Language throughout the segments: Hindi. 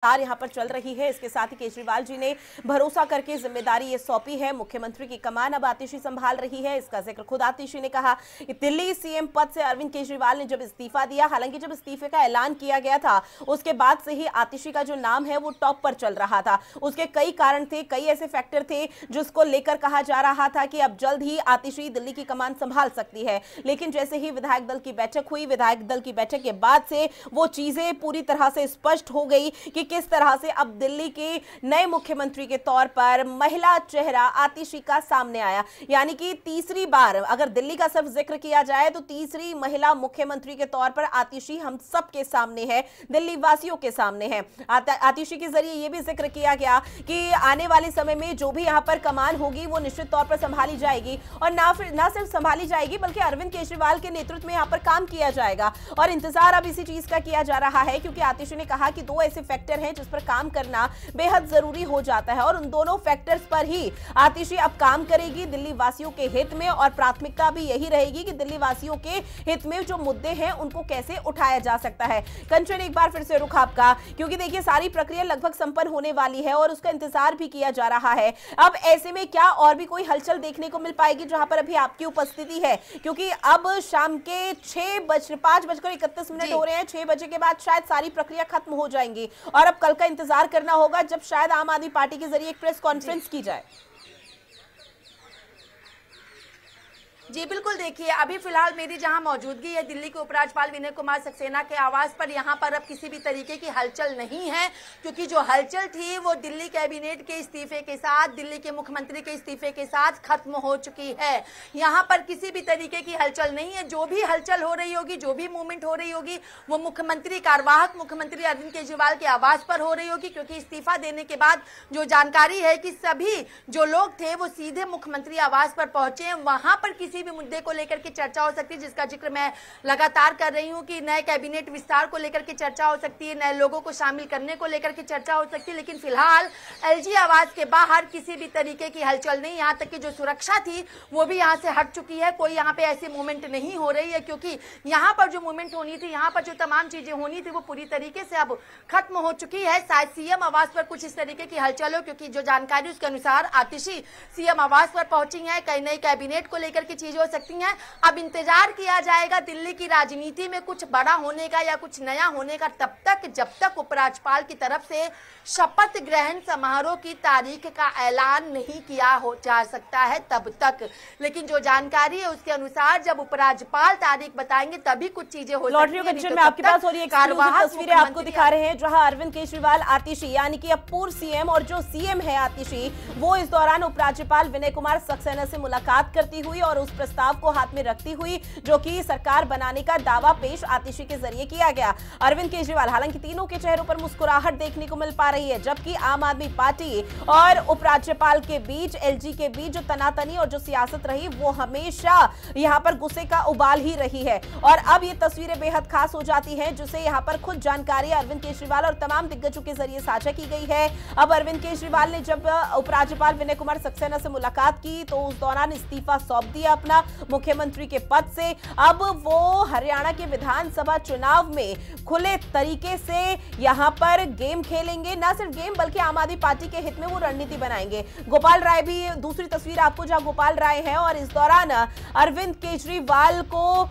यहाँ पर चल रही है। इसके साथ ही केजरीवाल जी ने भरोसा करके जिम्मेदारी ये सौंपी है। मुख्यमंत्री की कमान अब आतिशी संभाल रही है। इसका जिक्र खुद आतिशी ने कहा कि दिल्ली सीएम पद से अरविंद केजरीवाल ने जब इस्तीफा दिया, हालांकि जब इस्तीफे का ऐलान किया गया था उसके बाद से ही आतिशी का जो नाम है वो टॉप पर चल रहा था। उसके कई कारण थे, कई ऐसे फैक्टर थे जिसको लेकर कहा जा रहा था कि अब जल्द ही आतिशी दिल्ली की कमान संभाल सकती है। लेकिन जैसे ही विधायक दल की बैठक हुई, विधायक दल की बैठक के बाद से वो चीजें पूरी तरह से स्पष्ट हो गई कि किस तरह से अब दिल्ली के नए मुख्यमंत्री के तौर पर महिला चेहरा आतिशी का सामने आया। यानी कि तीसरी बार अगर दिल्ली का सिर्फ जिक्र किया जाए तो तीसरी महिला मुख्यमंत्री के तौर पर आतिशी हम सबके सामने है, दिल्ली वासियों के सामने है। आतिशी के जरिए यह भी जिक्र किया गया कि आने वाले समय में जो भी यहां पर कमान होगी वो निश्चित तौर पर संभाली जाएगी, और ना सिर्फ संभाली जाएगी बल्कि अरविंद केजरीवाल के नेतृत्व में यहां पर काम किया जाएगा। और इंतजार अब इसी चीज का किया जा रहा है, क्योंकि आतिशी ने कहा कि दो ऐसे फैक्टर हैं जिस पर काम करना बेहद जरूरी हो जाता है, और उन दोनों फैक्टर्स पर ही आतिशी अब काम करेगी दिल्ली वासियों के हित में। और प्राथमिकता भी यही रहेगी कि दिल्ली वासियों के हित में जो मुद्दे हैं उनको कैसे उठाया जा सकता है। कंचन, एक बार फिर से रुख आपका, क्योंकि देखिए सारी प्रक्रिया लगभग संपन्न होने वाली है और उसका इंतजार भी किया जा रहा है। अब ऐसे में क्या और भी कोई हलचल देखने को मिल पाएगी जहां पर अभी आपकी उपस्थिति है? क्योंकि अब शाम के 5:31 हो रहे हैं। 6 बजे के बाद शायद सारी प्रक्रिया खत्म हो जाएंगी और अब कल का इंतजार करना होगा जब शायद आम आदमी पार्टी के जरिए एक प्रेस कॉन्फ्रेंस की जाए। जी बिल्कुल, देखिए अभी फिलहाल मेरी जहां मौजूदगी है दिल्ली के उपराज्यपाल विनय कुमार सक्सेना के आवास पर, यहां पर अब किसी भी तरीके की हलचल नहीं है, क्योंकि जो हलचल थी वो दिल्ली कैबिनेट के इस्तीफे के साथ, दिल्ली के मुख्यमंत्री के इस्तीफे के साथ खत्म हो चुकी है। यहां पर किसी भी तरीके की हलचल नहीं है। जो भी हलचल हो रही होगी, जो भी मूवमेंट हो रही होगी, वो मुख्यमंत्री कार्यवाहक मुख्यमंत्री अरविंद केजरीवाल के आवास पर हो रही होगी, क्योंकि इस्तीफा देने के बाद जो जानकारी है कि सभी जो लोग थे वो सीधे मुख्यमंत्री आवास पर पहुंचे हैं। वहां पर किसी भी मुद्दे को लेकर के चर्चा हो सकती है, जिसका जिक्र मैं लगातार कर रही हूं कि नए कैबिनेट विस्तार को लेकर के चर्चा हो सकती है, नए लोगों को शामिल करने को लेकर के चर्चा हो सकती है। लेकिन फिलहाल एलजी आवास के बाहर किसी भी तरीके की हलचल नहीं। यहां तक कि जो सुरक्षा थी वो भी यहां से हट चुकी है। कोई यहां पे ऐसी मूवमेंट नहीं हो रही है, क्योंकि यहां पर जो मूवमेंट होनी थी, यहां पर जो तमाम चीजें होनी थी वो पूरी तरीके से अब खत्म हो चुकी है। शायद सीएम आवास पर कुछ इस तरीके की हलचल हो, क्योंकि जो जानकारी उसके अनुसार आतिशी सीएम आवास पर पहुंची है। कई नई कैबिनेट को लेकर की चीजें हो सकती हैं। अब इंतजार किया जाएगा दिल्ली की राजनीति में कुछ बड़ा होने का या कुछ नया होने का तब तक जब तक उपराज्यपाल की तरफ से शपथ ग्रहण समारोह की तारीख का ऐलान नहीं किया हो जा सकता है, तब तक। लेकिन जो जानकारी है उसके अनुसार जब उपराज्यपाल तारीख बताएंगे तभी कुछ चीजें हो सकती हैं। में आपके पास हो रही तस्वीरें आपको दिखा रहे हैं, जहां अरविंद केजरीवाल आतिशी यानी कि अब पूर्व सीएम और जो सीएम है आतिशी, वो इस दौरान उपराज्यपाल विनय कुमार सक्सेना से मुलाकात करती हुई और उस प्रस्ताव को हाथ में रखती हुई जो कि सरकार बनाने का दावा पेश आतिशी के जरिए किया गया। अरविंद केजरीवाल, हालांकि तीनों के चेहरों पर मुस्कुराहट देखने को मिल पा रही है, जबकि आम आदमी पार्टी और उपराज्यपाल के बीच, एलजी के बीच जो तनातनी और जो सियासत रही वो हमेशा यहां पर गुस्से का उबाल ही रही है। और अब ये तस्वीरें बेहद खास हो जाती हैं, जिसे यहां पर खुद जानकारी अरविंद केजरीवाल और तमाम दिग्गजों के जरिए साझा की गई है। अब अरविंद केजरीवाल ने जब उपराज्यपाल विनय कुमार सक्सेना से मुलाकात की तो उस दौरान इस्तीफा सौंप दिया अपना मुख्यमंत्री के पद से। अब वो हरियाणा के विधानसभा चुनाव में खुले तरीके से यहां पर गेम खेलेंगे, ना सिर्फ गेम बल्कि आम आदमी पार्टी के हित में वो रणनीति बनाएंगे। गोपाल राय भी दूसरी तस्वीर आपको, जहां गोपाल राय है और इस दौरान अरविंद केजरीवाल को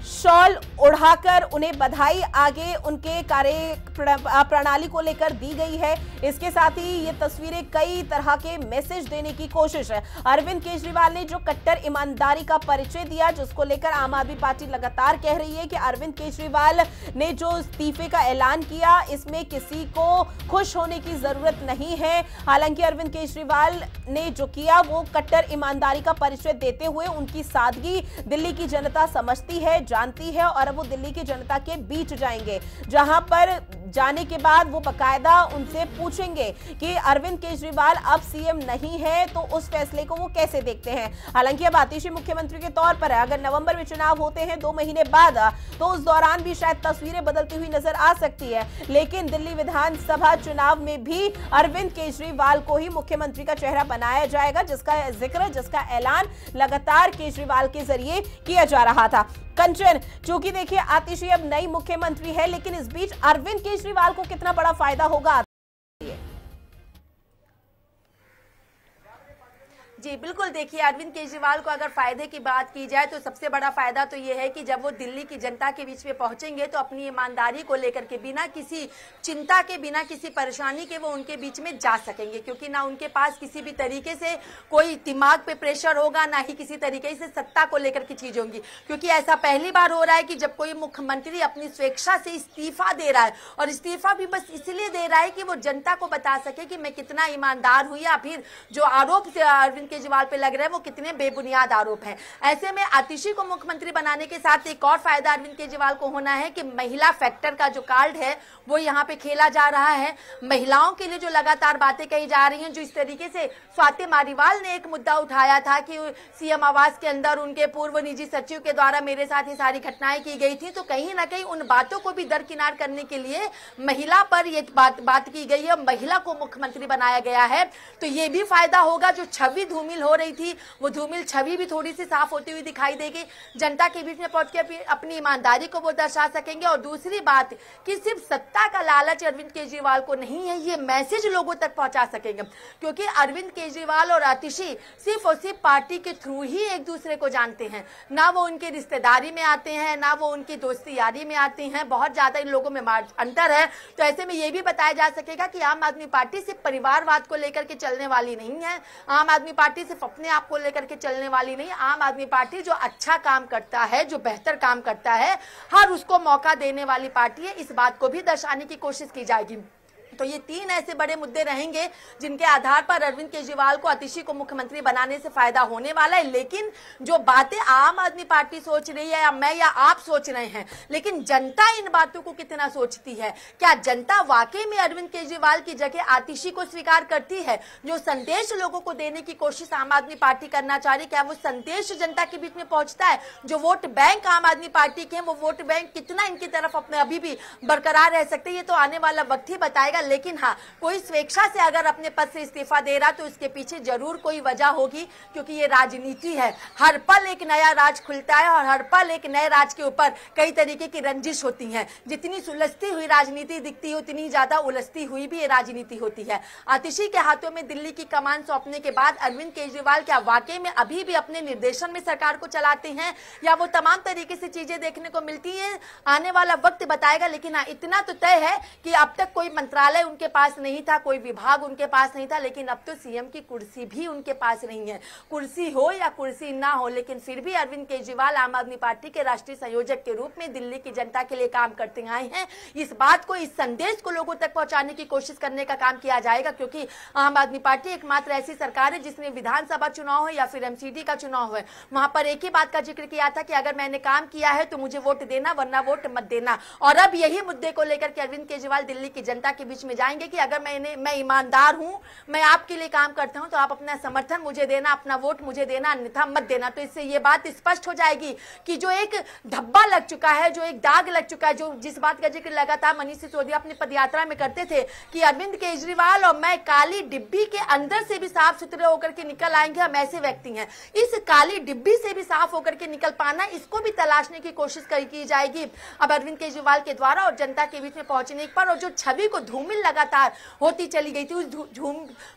शॉल उड़ाकर उन्हें बधाई आगे उनके कार्य प्रणाली को लेकर दी गई है। इसके साथ ही ये तस्वीरें कई तरह के मैसेज देने की कोशिश है। अरविंद केजरीवाल ने जो कट्टर ईमानदारी का परिचय दिया, जिसको लेकर आम आदमी पार्टी लगातार कह रही है कि अरविंद केजरीवाल ने जो इस्तीफे का ऐलान किया इसमें किसी को खुश होने की जरूरत नहीं है। हालांकि अरविंद केजरीवाल ने जो किया वो कट्टर ईमानदारी का परिचय देते हुए उनकी सादगी दिल्ली की जनता समझती है, जानती है, और अब वो दिल्ली की जनता के बीच जाएंगे, जहां पर जाने के बाद वो बकायदा उनसे पूछेंगे कि अरविंद केजरीवाल अब सीएम नहीं है तो उस फैसले को वो कैसे देखते हैं। हालांकि अब आतिशी मुख्यमंत्री के तौर पर है, अगर नवंबर में चुनाव होते हैं 2 महीने बाद, तो उस दौरान भी शायद तस्वीरें बदलती हुई नजर आ सकती है। लेकिन दिल्ली विधानसभा चुनाव में भी अरविंद केजरीवाल को ही मुख्यमंत्री का चेहरा बनाया जाएगा, जिसका जिक्र, जिसका ऐलान लगातार केजरीवाल के जरिए किया जा रहा था। कंचन, चूंकि देखिए आतिशी अब नई मुख्यमंत्री है, लेकिन इस बीच अरविंद केजरीवाल केजरीवाल को कितना बड़ा फायदा होगा? जी बिल्कुल, देखिए अरविंद केजरीवाल को अगर फायदे की बात की जाए तो सबसे बड़ा फायदा तो ये है कि जब वो दिल्ली की जनता के बीच में पहुंचेंगे तो अपनी ईमानदारी को लेकर के बिना किसी चिंता के, बिना किसी परेशानी के वो उनके बीच में जा सकेंगे, क्योंकि ना उनके पास किसी भी तरीके से कोई दिमाग पे प्रेशर होगा, ना ही किसी तरीके से सत्ता को लेकर की चीज होंगी। क्योंकि ऐसा पहली बार हो रहा है कि जब कोई मुख्यमंत्री अपनी स्वेच्छा से इस्तीफा दे रहा है, और इस्तीफा भी बस इसलिए दे रहा है कि वो जनता को बता सके कि मैं कितना ईमानदार हूं, या फिर जो आरोप अरविंद केजरीवाल पे लग रहे हैं वो कितने बेबुनियाद आरोप हैं। ऐसे में आतिशी को मुख्यमंत्री बनाने के साथ एक और फायदा अरविंद केजरीवाल को होना है कि महिला फैक्टर का जो कार्ड है वो यहाँ पे खेला जा रहा है। महिलाओं के लिए जो लगातार बातें कही जा रही हैं, जो इस तरीके से स्वाति मारीवाल ने एक मुद्दा उठाया था कि सीएम आवास के अंदर उनके पूर्व निजी सचिव के द्वारा मेरे साथ ये सारी घटनाएं की गई थी, तो कहीं ना कहीं उन बातों को भी दरकिनार करने के लिए महिला पर ये बात की गई है, महिला को मुख्यमंत्री बनाया गया है। तो ये भी फायदा होगा, जो छवि धूमिल हो रही थी वो धूमिल छवि भी थोड़ी सी साफ होती हुई दिखाई देगी, जनता के बीच में पहुंच के अपनी ईमानदारी को वो दर्शा सकेंगे। और दूसरी बात कि सिर्फ सत्ता का लालच अरविंद केजरीवाल को नहीं है, ये मैसेज लोगों तक पहुंचा सकेंगे, क्योंकि अरविंद केजरीवाल और आतिशी सिर्फ और सिर्फ पार्टी के थ्रू ही एक दूसरे को जानते हैं, ना वो उनके रिश्तेदारी में आते हैं, ना वो उनकी दोस्ती यारी में आते हैं, बहुत ज्यादा इन लोगों में अंतर है। तो ऐसे में ये भी बताया जा सकेगा कि आम आदमी पार्टी सिर्फ परिवारवाद को लेकर के चलने वाली नहीं है, आम आदमी पार्टी सिर्फ अपने आप को लेकर के चलने वाली नहीं, आम आदमी पार्टी जो अच्छा काम करता है, जो बेहतर काम करता है, हर उसको मौका देने वाली पार्टी है। इस बात को भी दर्शाने की कोशिश की जाएगी। तो ये तीन ऐसे बड़े मुद्दे रहेंगे जिनके आधार पर अरविंद केजरीवाल को आतिशी को मुख्यमंत्री बनाने से फायदा होने वाला है। लेकिन जो बातें आम आदमी पार्टी सोच रही है, या मैं या आप सोच रहे हैं, लेकिन जनता इन बातों को कितना सोचती है? क्या जनता वाकई में अरविंद केजरीवाल की जगह आतिशी को स्वीकार करती है? जो संदेश लोगों को देने की कोशिश आम आदमी पार्टी करना चाह रही, क्या वो संदेश जनता के बीच में पहुंचता है? जो वोट बैंक आम आदमी पार्टी के हैं, वो वोट बैंक कितना इनकी तरफ अपने अभी भी बरकरार रह सकते हैं, ये तो आने वाला वक्त ही बताएगा। लेकिन हाँ, कोई स्वेच्छा से अगर अपने पद से इस्तीफा दे रहा तो इसके पीछे जरूर कोई वजह होगी, क्योंकि ये राजनीति है। हर पल एक नया राज खुलता है और हर पल एक नए राज के ऊपर कई तरीके की रंजिश होती है। जितनी सुलझती हुई राजनीति दिखती है, उतनी ज्यादा उलझती हुई भी ये राजनीति होती है। आतिशी के हाथों में दिल्ली की कमान सौंपने के बाद अरविंद केजरीवाल क्या वाकई में अभी भी अपने निर्देशन में सरकार को चलाते हैं, या वो तमाम तरीके से चीजें देखने को मिलती है? आने वाला वक्त बताएगा। लेकिन हाँ, इतना तो तय है कि अब तक कोई मंत्रालय उनके पास नहीं था, कोई विभाग उनके पास नहीं था, लेकिन अब तो सीएम की कुर्सी भी उनके पास नहीं है। कुर्सी हो या कुर्सी ना हो, लेकिन फिर भी अरविंद केजरीवाल आम आदमी पार्टी के राष्ट्रीय संयोजक के रूप में दिल्ली की जनता के लिए काम करते आए हैं। इस बात को, इस संदेश को लोगों तक पहुंचाने की कोशिश करने का काम किया जाएगा, क्योंकि आम आदमी पार्टी एकमात्र ऐसी सरकार है जिसने विधानसभा चुनाव है या फिर एमसीडी का चुनाव है, वहां पर एक ही बात का जिक्र किया था कि अगर मैंने काम किया है तो मुझे वोट देना, वरना वोट मत देना। और अब यही मुद्दे को लेकर के अरविंद केजरीवाल दिल्ली की जनता के बीच में जाएंगे कि अगर मैं ईमानदार हूं, मैं आपके लिए काम करता हूं, तो आप अपना समर्थन मुझे देना, अपना वोट मुझे देना, अन्यथा मत देना। तो इससे ये बात स्पष्ट हो जाएगी कि जो एक धब्बा लग चुका है, जो एक दाग लग चुका है, जो जिस बात का जिक्र लगातार मनीष सिसोदिया अपनी पदयात्रा में करते थे कि अरविंद केजरीवाल और मैं काली डिब्बी के अंदर से भी साफ सुथरे होकर के निकल आएंगे, हम ऐसे व्यक्ति हैं। इस काली डिब्बी से भी साफ होकर के निकल पाना, इसको भी तलाशने की कोशिश की जाएगी अब अरविंद केजरीवाल के द्वारा और जनता के बीच में पहुंचने पर। और जो छवि को धूमिल लगातार होती चली गई थी, उस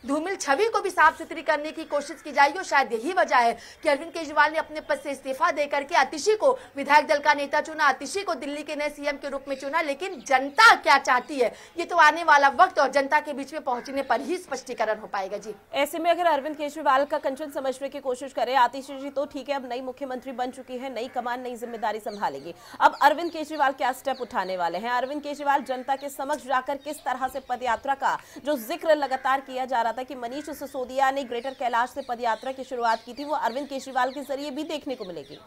धूमिल छवि को भी साफ सुथरी करने की कोशिश की जाएगी। और शायद यही वजह है कि अरविंद केजरीवाल ने अपने पद से इस्तीफा देकर के आतिशी को विधायक दल का नेता चुना, आतिशी को दिल्ली के नए सीएम के रूप में चुना। लेकिन जनता क्या चाहती है, ये तो आने वाला वक्त और जनता के बीच में पहुंचने पर ही स्पष्टीकरण हो पाएगा। जी, ऐसे में अगर अरविंद केजरीवाल का कंचन समझने की कोशिश करें, आतिशी जी तो ठीक है, अब नई मुख्यमंत्री बन चुकी है, नई कमान, नई जिम्मेदारी संभालेगी। अब अरविंद केजरीवाल क्या स्टेप उठाने वाले हैं? अरविंद केजरीवाल जनता के समक्ष जाकर किस तरह से पदयात्रा का जो जिक्र लगातार किया जा रहा था कि मनीष सिसोदिया ने ग्रेटर कैलाश से पदयात्रा की शुरुआत की थी, वो अरविंद केजरीवाल के जरिए भी देखने को मिलेगी।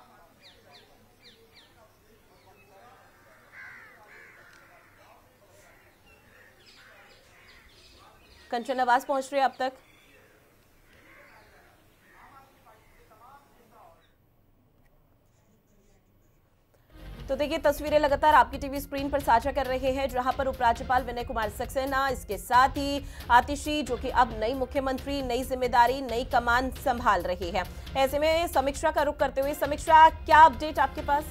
कंचन आवाज पहुंच रही है अब तक? तो देखिए, तस्वीरें लगातार आपकी टीवी स्क्रीन पर साझा कर रहे हैं, जहां पर उपराज्यपाल विनय कुमार सक्सेना, इसके साथ ही आतिशी जो कि अब नई मुख्यमंत्री, नई जिम्मेदारी, नई कमान संभाल रही है। ऐसे में समीक्षा का रुख करते हुए, समीक्षा क्या अपडेट आपके पास?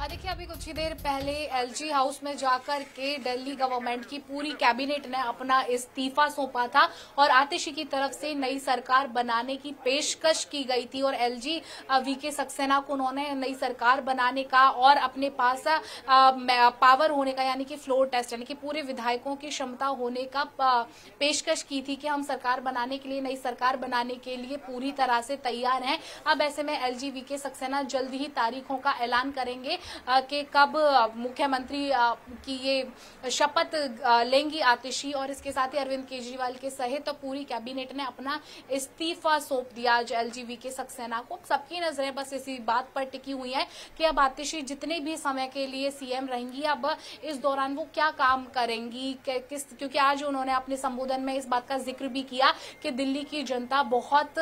देखिए, अभी कुछ ही देर पहले एलजी हाउस में जाकर के दिल्ली गवर्नमेंट की पूरी कैबिनेट ने अपना इस्तीफा सौंपा था और आतिशी की तरफ से नई सरकार बनाने की पेशकश की गई थी और एलजी वीके सक्सेना को उन्होंने नई सरकार बनाने का और अपने पास पावर होने का यानी कि फ्लोर टेस्ट यानी कि पूरे विधायकों की क्षमता होने का पेशकश की थी कि हम सरकार बनाने के लिए नई सरकार बनाने के लिए पूरी तरह से तैयार हैं। अब ऐसे में एलजी वीके सक्सेना जल्द ही तारीखों का ऐलान करेंगे कि कब मुख्यमंत्री की ये शपथ लेंगी आतिशी, और इसके साथ ही अरविंद केजरीवाल के सहित तो पूरी कैबिनेट ने अपना इस्तीफा सौंप दिया आज एलजी के सक्सेना को। सबकी नजरें बस इसी बात पर टिकी हुई है कि अब आतिशी जितने भी समय के लिए सीएम रहेंगी, अब इस दौरान वो क्या काम करेंगी, क्योंकि आज उन्होंने अपने संबोधन में इस बात का जिक्र भी किया कि दिल्ली की जनता बहुत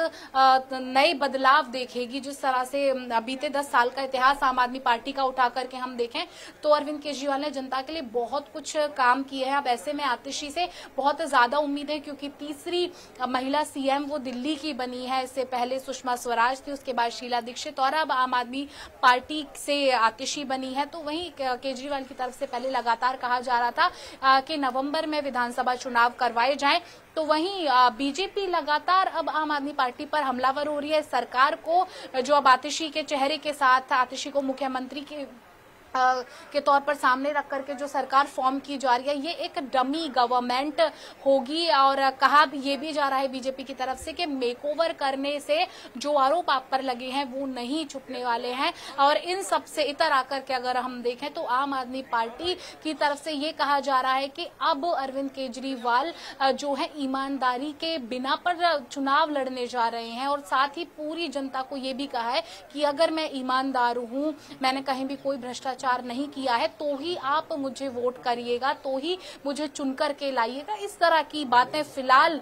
नए बदलाव देखेगी। जिस तरह से बीते 10 साल का इतिहास आम आदमी पार्टी का उठा करके हम देखें तो अरविंद केजरीवाल ने जनता के लिए बहुत कुछ काम किए हैं। अब ऐसे में आतिशी से बहुत ज्यादा उम्मीद है, क्योंकि तीसरी महिला सीएम वो दिल्ली की बनी है। इससे पहले सुषमा स्वराज थी, उसके बाद शीला दीक्षित और अब आम आदमी पार्टी से आतिशी बनी है। तो वहीं केजरीवाल की तरफ से पहले लगातार कहा जा रहा था कि नवंबर में विधानसभा चुनाव करवाए जाएं, तो वहीं बीजेपी लगातार अब आम आदमी पार्टी पर हमलावर हो रही है। सरकार को जो अब आतिशी के चेहरे के साथ आतिशी को मुख्यमंत्री के तौर पर सामने रख करके जो सरकार फॉर्म की जा रही है, ये एक डमी गवर्नमेंट होगी। और कहा ये भी जा रहा है बीजेपी की तरफ से कि मेकओवर करने से जो आरोप आप पर लगे हैं वो नहीं छुपने वाले हैं। और इन सब से इतर आकर के अगर हम देखें तो आम आदमी पार्टी की तरफ से ये कहा जा रहा है कि अब अरविंद केजरीवाल जो है ईमानदारी के बिना पर चुनाव लड़ने जा रहे हैं, और साथ ही पूरी जनता को ये भी कहा है कि अगर मैं ईमानदार हूं, मैंने कहीं भी कोई भ्रष्टाचार नहीं किया है, तो ही आप मुझे वोट करिएगा, तो ही मुझे चुन करके लाइएगा। इस तरह की बातें फिलहाल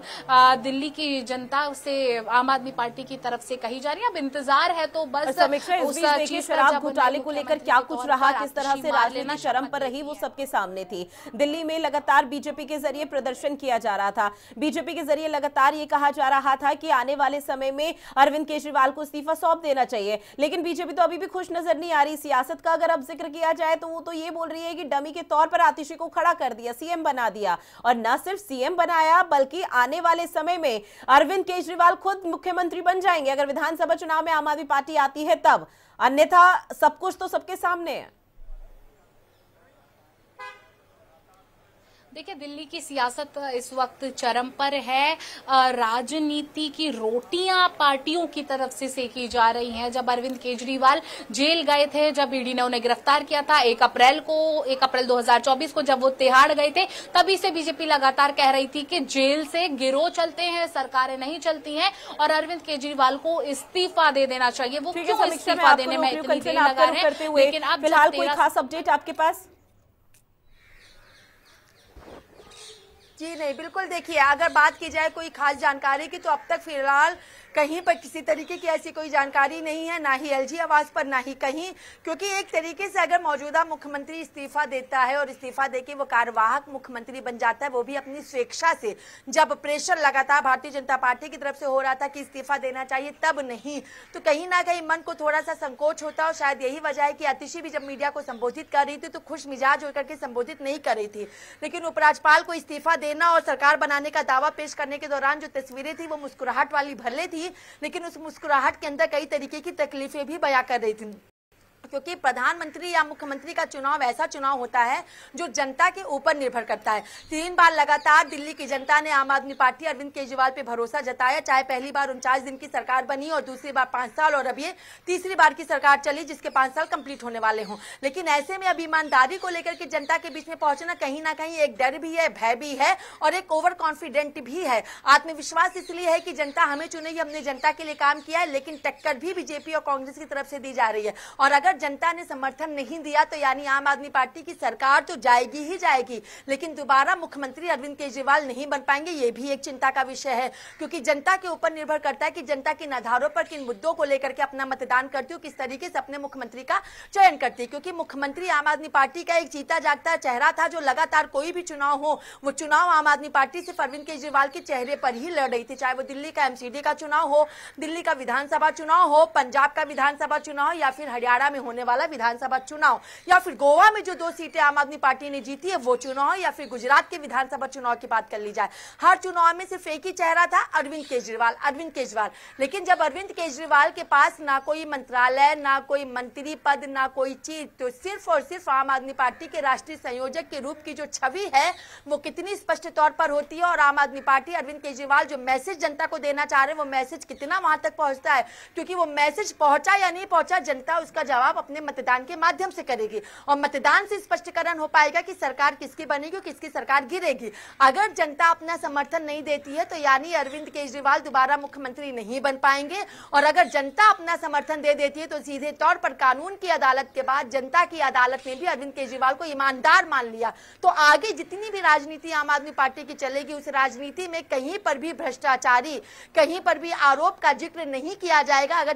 दिल्ली की जनता से आम आदमी पार्टी की तरफ से कही जा रही है। अब इंतजार है तो बस शराब घोटाले को लेकर क्या कुछ रहा, किस तरह से राजनीति चरम पर रही, वो सबके सामने थी। दिल्ली में लगातार बीजेपी के जरिए प्रदर्शन किया जा रहा था। बीजेपी के जरिए लगातार ये कहा जा रहा था कि आने वाले समय में अरविंद केजरीवाल को इस्तीफा सौंप देना चाहिए, लेकिन बीजेपी तो अभी भी खुश नजर नहीं आ रही। सियासत का अगर अब जिक्र किया जाए तो वो तो ये बोल रही है कि डमी के तौर पर आतिशी को खड़ा कर दिया, सीएम बना दिया, और न सिर्फ सीएम बनाया बल्कि आने वाले समय में अरविंद केजरीवाल खुद मुख्यमंत्री बन जाएंगे अगर विधानसभा चुनाव में आम आदमी पार्टी आती है तब। अन्यथा सब कुछ तो सबके सामने है। देखिए, दिल्ली की सियासत इस वक्त चरम पर है। राजनीति की रोटियां पार्टियों की तरफ से सेकी जा रही हैं। जब अरविंद केजरीवाल जेल गए थे, जब ईडी ने उन्हें गिरफ्तार किया था 1 अप्रैल 2024 को जब वो तिहाड़ गए थे, तभी से बीजेपी लगातार कह रही थी कि जेल से गिरोह चलते हैं, सरकारें नहीं चलती हैं और अरविंद केजरीवाल को इस्तीफा दे देना चाहिए। वो क्यों इस्तीफा देने में इतनी देर लगा रहे हैं, लेकिन अब फिलहाल कोई खास अपडेट आपके पास? जी नहीं, बिल्कुल। देखिए, अगर बात की जाए कोई खास जानकारी की तो अब तक फिलहाल कहीं पर किसी तरीके की ऐसी कोई जानकारी नहीं है, ना ही एलजी आवास पर ना ही कहीं, क्योंकि एक तरीके से अगर मौजूदा मुख्यमंत्री इस्तीफा देता है और इस्तीफा देके वो कार्यवाहक मुख्यमंत्री बन जाता है, वो भी अपनी स्वेच्छा से, जब प्रेशर लगातार भारतीय जनता पार्टी की तरफ से हो रहा था कि इस्तीफा देना चाहिए तब नहीं, तो कहीं ना कहीं मन को थोड़ा सा संकोच होता है। और शायद यही वजह है कि आतिशी भी जब मीडिया को संबोधित कर रही थी तो खुश मिजाज होकर के संबोधित नहीं कर रही थी, लेकिन उपराज्यपाल को इस्तीफा देना और सरकार बनाने का दावा पेश करने के दौरान जो तस्वीरें थी वो मुस्कुराहट वाली भले थी, लेकिन उस मुस्कुराहट के अंदर कई तरीके की तकलीफें भी बयां कर रही थी। क्योंकि प्रधानमंत्री या मुख्यमंत्री का चुनाव ऐसा चुनाव होता है जो जनता के ऊपर निर्भर करता है। 3 बार लगातार दिल्ली की जनता ने आम आदमी पार्टी अरविंद केजरीवाल पे भरोसा जताया, चाहे पहली बार 49 दिन की सरकार बनी और दूसरी बार 5 साल और अब ये तीसरी बार की सरकार चली जिसके 5 साल कंप्लीट होने वाले हों। लेकिन ऐसे में अब ईमानदारी को लेकर के जनता के बीच में पहुंचना कहीं ना कहीं एक डर भी है, भय भी है और एक ओवर कॉन्फिडेंट भी है। आत्मविश्वास इसलिए है कि जनता हमें चुनेगी, हमने जनता के लिए काम किया है, लेकिन टक्कर भी बीजेपी और कांग्रेस की तरफ से दी जा रही है। और अगर जनता ने समर्थन नहीं दिया तो यानी आम आदमी पार्टी की सरकार तो जाएगी ही जाएगी, लेकिन दोबारा मुख्यमंत्री अरविंद केजरीवाल नहीं बन पाएंगे। ये भी एक चिंता का विषय है, क्योंकि जनता के ऊपर निर्भर करता है कि जनता किन आधारों पर, किन मुद्दों को लेकर के अपना मतदान करती हो, किस तरीके से अपने मुख्यमंत्री का चयन करती है। क्योंकि मुख्यमंत्री आम आदमी पार्टी का एक जीता जागता चेहरा था, जो लगातार कोई भी चुनाव हो वो चुनाव आम आदमी पार्टी सिर्फ अरविंद केजरीवाल के चेहरे पर ही लड़ रही थी, चाहे वो दिल्ली का एमसीडी का चुनाव हो, दिल्ली का विधानसभा चुनाव हो, पंजाब का विधानसभा चुनाव या फिर हरियाणा में होने वाला विधानसभा चुनाव, या फिर गोवा में जो 2 सीटें आम आदमी पार्टी ने जीती है वो चुनाव, या फिर गुजरात के विधानसभा चुनाव की बात कर ली जाए। हर चुनाव में सिर्फ एक ही चेहरा था, अरविंद केजरीवाल। लेकिन जब अरविंद केजरीवाल के पास ना कोई मंत्रालय, ना कोई मंत्री पद, ना कोई चीज, तो सिर्फ और सिर्फ आम आदमी पार्टी के राष्ट्रीय संयोजक के रूप की जो छवि है वो कितनी स्पष्ट तौर पर होती है, और आम आदमी पार्टी अरविंद केजरीवाल जो मैसेज जनता को देना चाह रहे हैं वो मैसेज कितना वहां तक पहुंचता है, क्योंकि वो मैसेज पहुंचा या नहीं पहुंचा जनता उसका जवाब अपने मतदान के माध्यम से करेगी, और मतदान से स्पष्टीकरण हो पाएगा कि सरकार किसकी बनेगी, किसकी सरकार गिरेगी। अगर जनता अपना समर्थन नहीं देती है तो यानी अरविंद केजरीवाल दोबारा मुख्यमंत्री नहीं बन पाएंगे, और अगर जनता अपना समर्थन दे देती है तो सीधे तौर पर कानून की अदालत के बाद जनता की अदालत ने भी अरविंद केजरीवाल को ईमानदार मान लिया। तो आगे जितनी भी राजनीति आम आदमी पार्टी की चलेगी उस राजनीति में कहीं पर भी भ्रष्टाचारी, कहीं पर भी आरोप का जिक्र नहीं किया जाएगा अगर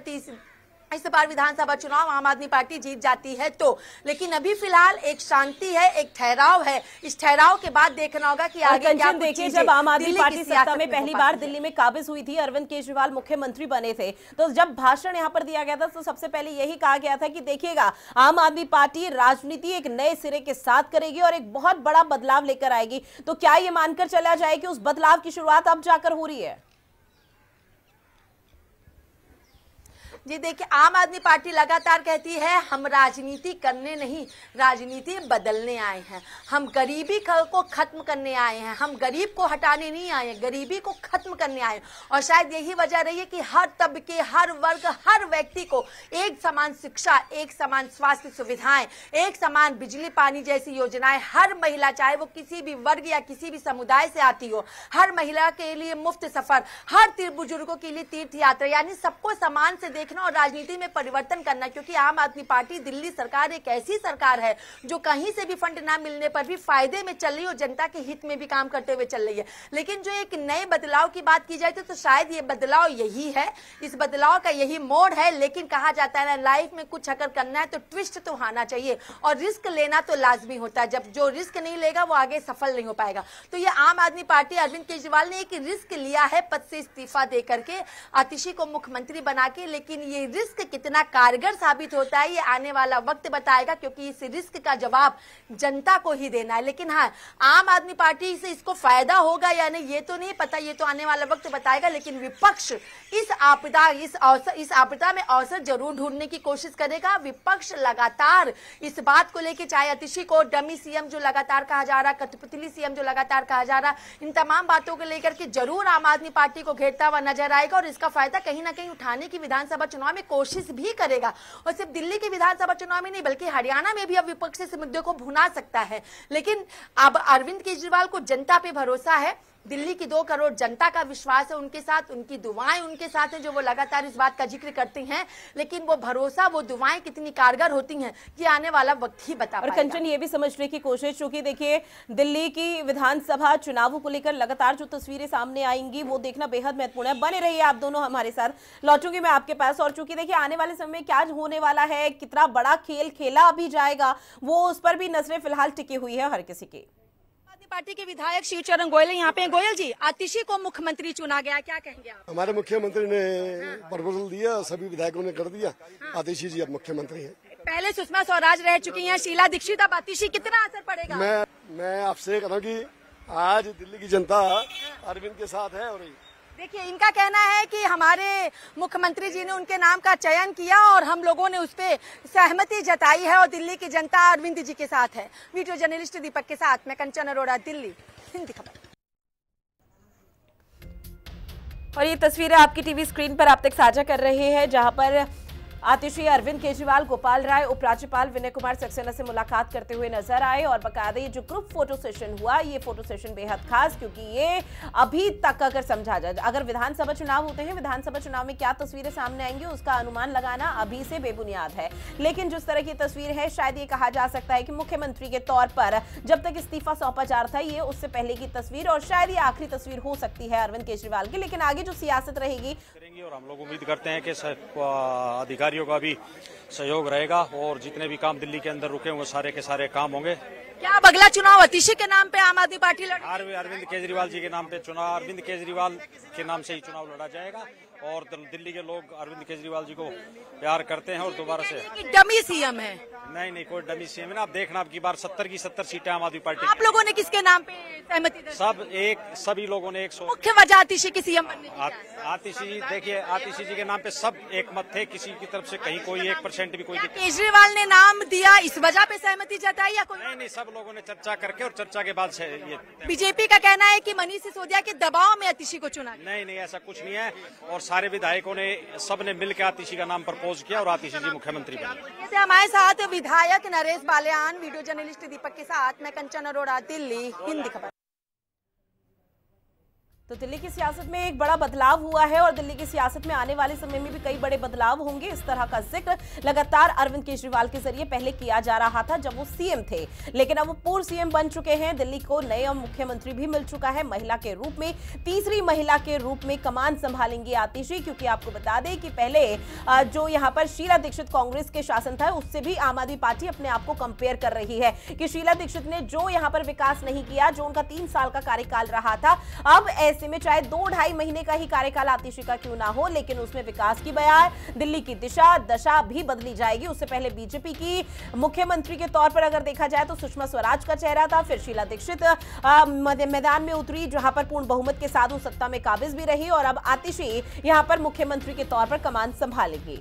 इस बार विधानसभा चुनाव आम आदमी पार्टी जीत जाती है तो। लेकिन अभी फिलहाल एक शांति है, एक ठहराव है। इस ठहराव के बाद देखना होगा कि आगे क्या कुछ देखिए। जब आम आदमी पार्टी सत्ता में पहली बार दिल्ली में काबिज हुई थी, अरविंद केजरीवाल मुख्यमंत्री बने थे, तो जब भाषण यहां पर दिया गया था तो सबसे पहले यही कहा गया था कि देखिएगा आम आदमी पार्टी राजनीति एक नए सिरे के साथ करेगी और एक बहुत बड़ा बदलाव लेकर आएगी। तो क्या ये मानकर चला जाए कि उस बदलाव की शुरुआत अब जाकर हो रही है? जी देखिए, आम आदमी पार्टी लगातार कहती है हम राजनीति करने नहीं, राजनीति बदलने आए हैं। हम गरीबी को खत्म करने आए हैं, हम गरीब को हटाने नहीं आए हैं, गरीबी को खत्म करने आए। और शायद यही वजह रही है कि हर तबके, हर वर्ग, हर व्यक्ति को एक समान शिक्षा, एक समान स्वास्थ्य सुविधाएं, एक समान बिजली पानी जैसी योजनाएं, हर महिला चाहे वो किसी भी वर्ग या किसी भी समुदाय से आती हो, हर महिला के लिए मुफ्त सफर, हर बुजुर्गों के लिए तीर्थ यात्रा, यानी सबको समान से देखना और राजनीति में परिवर्तन करना। क्योंकि आम आदमी पार्टी, दिल्ली सरकार एक ऐसी सरकार है जो कहीं से भी फंड ना मिलने पर भी फायदे में चल रही है और जनता के हित में भी काम करते हुए चल रही है। लेकिन जो एक नए बदलाव की बात की जाए तो शायद ये बदलाव यही है, इस बदलाव का यही मोड़ है। लेकिन कहा जाता है ना, लाइफ में कुछ अगर करना है तो ट्विस्ट तो आना चाहिए और रिस्क लेना तो लाजमी होता है। जब जो रिस्क नहीं लेगा वो आगे सफल नहीं हो पाएगा। तो ये आम आदमी पार्टी, अरविंद केजरीवाल ने एक रिस्क लिया है पद से इस्तीफा दे करके आतिशी को मुख्यमंत्री बना के। लेकिन ये रिस्क कितना कारगर साबित होता है ये आने वाला वक्त बताएगा, क्योंकि इस रिस्क का जवाब जनता को ही देना है। लेकिन हाँ, आम आदमी पार्टी से इसको फायदा होगा या नहीं ये तो नहीं पता, ये तो आने वाला वक्त बताएगा। लेकिन विपक्ष इस आपदा में अवसर जरूर ढूंढने की कोशिश करेगा। विपक्ष लगातार इस बात को लेकर, चाहे आतिशी को डमी सीएम जो लगातार कहा जा रहा, कठपुतली सीएम जो लगातार कहा जा रहा, इन तमाम बातों को लेकर के जरूर आम आदमी पार्टी को घेरता हुआ नजर आएगा और इसका फायदा कहीं ना कहीं उठाने की विधानसभा चुनाव में कोशिश भी करेगा। और सिर्फ दिल्ली के विधानसभा चुनाव में नहीं बल्कि हरियाणा में भी अब विपक्ष इस मुद्दे को भुना सकता है। लेकिन अब अरविंद केजरीवाल को जनता पे भरोसा है, दिल्ली की 2 करोड़ जनता का विश्वास है उनके साथ, उनकी दुआएं उनके साथ हैं जो वो लगातार इस बात का जिक्र करते हैं। लेकिन वो भरोसा, वो दुआएं कितनी कारगर होती हैं ये आने वाला वक्त ही बता पाएगा। और कंचन, ये भी समझने की कोशिश, क्योंकि देखिए दिल्ली की विधानसभा चुनावों को लेकर लगातार जो तस्वीरें सामने आएंगी वो देखना बेहद महत्वपूर्ण है। बने रहिए आप दोनों हमारे साथ, लौटूंगी मैं आपके पास। और चूंकि देखिए आने वाले समय में क्या होने वाला है, कितना बड़ा खेल खेला अभी जाएगा, वो उस पर भी नजरें फिलहाल टिकी हुई है हर किसी की। पार्टी के विधायक शिवचरण गोयल यहाँ पे। गोयल जी, आतिशी को मुख्यमंत्री चुना गया, क्या कहेंगे आप? हमारे मुख्यमंत्री ने प्रपोजल दिया, सभी विधायकों ने कर दिया, आतिशी जी अब मुख्यमंत्री हैं। पहले सुषमा स्वराज रह चुकी हैं, शीला दीक्षित, अब आतिशी, कितना असर पड़ेगा? मैं आपसे कह रहा हूँ कि आज दिल्ली की जनता अरविंद के साथ है। और देखिए, इनका कहना है कि हमारे मुख्यमंत्री जी ने उनके नाम का चयन किया और हम लोगों ने उस पर सहमति जताई है और दिल्ली की जनता अरविंद जी के साथ है। वीडियो जर्नलिस्ट दीपक के साथ मैं कंचन अरोड़ा, दिल्ली, हिंदी खबर। और ये तस्वीरें आपकी टीवी स्क्रीन पर आप तक साझा कर रहे हैं, जहां पर आतिशी अरविंद केजरीवाल गोपाल राय उपराज्यपाल विनय कुमार सक्सेना से मुलाकात करते हुए नजर आए। और बकायदा ये जो ग्रुप फोटो सेशन हुआ, ये फोटो सेशन बेहद खास, क्योंकि ये अभी तक अगर समझा जाए, अगर विधानसभा चुनाव होते हैं, विधानसभा चुनाव में क्या तस्वीरें सामने आएंगी उसका अनुमान लगाना अभी से बेबुनियाद है। लेकिन जिस तरह की तस्वीर है, शायद ये कहा जा सकता है कि मुख्यमंत्री के तौर पर जब तक इस्तीफा सौंपा जा रहा था, ये उससे पहले की तस्वीर और शायद ये आखिरी तस्वीर हो सकती है अरविंद केजरीवाल की। लेकिन आगे जो सियासत रहेगी और हम लोग उम्मीद करते हैं कि अधिकारियों का भी सहयोग रहेगा और जितने भी काम दिल्ली के अंदर रुके हुए सारे के सारे काम होंगे। क्या अब अगला चुनाव आतिशी के नाम पे आम आदमी पार्टी लड़ेगी? अरविंद केजरीवाल जी के नाम पे चुनाव, अरविंद केजरीवाल के नाम से ही चुनाव लड़ा जाएगा और दिल्ली के लोग अरविंद केजरीवाल जी को प्यार करते हैं और दोबारा से डमी सीएम है। नहीं, कोई डमी सीएम है ना। आप देखना, अब की बार 70 की 70 सीटें आम आदमी पार्टी। आप लोगों ने किसके नाम पे सहमति दर्ज? सभी लोगों ने मुख्य वजह आतिशी के सीएम बनने की? आतिशी जी, देखिए, आतिशी जी के नाम पे सब एक मत थे, किसी की तरफ से कहीं कोई 1% भी कोई दिक्कत। केजरीवाल ने नाम दिया, इस वजह पे सहमति जताई या कोई? नहीं, सब लोगों ने चर्चा करके और चर्चा के बाद से ये। बीजेपी का कहना है कि मनीष सिसोदिया के दबाव में आतिशी को चुना। नहीं, ऐसा कुछ नहीं है। और सारे विधायकों ने, सबने मिलकर आतिशी का नाम प्रपोज किया और आतिशी जी मुख्यमंत्री बने। हमारे साथ विधायक नरेश बालियान, वीडियो जर्नलिस्ट दीपक के साथ मैं कंचन अरोड़ा, दिल्ली, हिंदी खबर। तो दिल्ली की सियासत में एक बड़ा बदलाव हुआ है और दिल्ली की सियासत में आने वाले समय में भी कई बड़े बदलाव होंगे। इस तरह का जिक्र लगातार अरविंद केजरीवाल के जरिए पहले किया जा रहा था जब वो सीएम थे, लेकिन अब वो पूर्व सीएम बन चुके हैं। दिल्ली को नया मुख्यमंत्री भी मिल चुका है, महिला के रूप में, तीसरी महिला के रूप में कमान संभालेंगी आतिशी। क्योंकि आपको बता दें कि पहले जो यहाँ पर शीला दीक्षित कांग्रेस के शासन था, उससे भी आम आदमी पार्टी अपने आप को कंपेयर कर रही है कि शीला दीक्षित ने जो यहाँ पर विकास नहीं किया, जो उनका 3 साल का कार्यकाल रहा था, अब ऐसे में चाहे 2-2.5 महीने का ही कार्यकाल आतिशी का क्यों ना हो, लेकिन उसमें विकास की बयार, दिल्ली की दिशा दशा भी बदली जाएगी। उससे पहले बीजेपी की मुख्यमंत्री के तौर पर अगर देखा जाए तो सुषमा स्वराज का चेहरा था, फिर शीला दीक्षित मैदान में उतरी, जहां पर पूर्ण बहुमत के साथ वो सत्ता में काबिज भी रही, और अब आतिशी यहां पर मुख्यमंत्री के तौर पर कमान संभालेगी।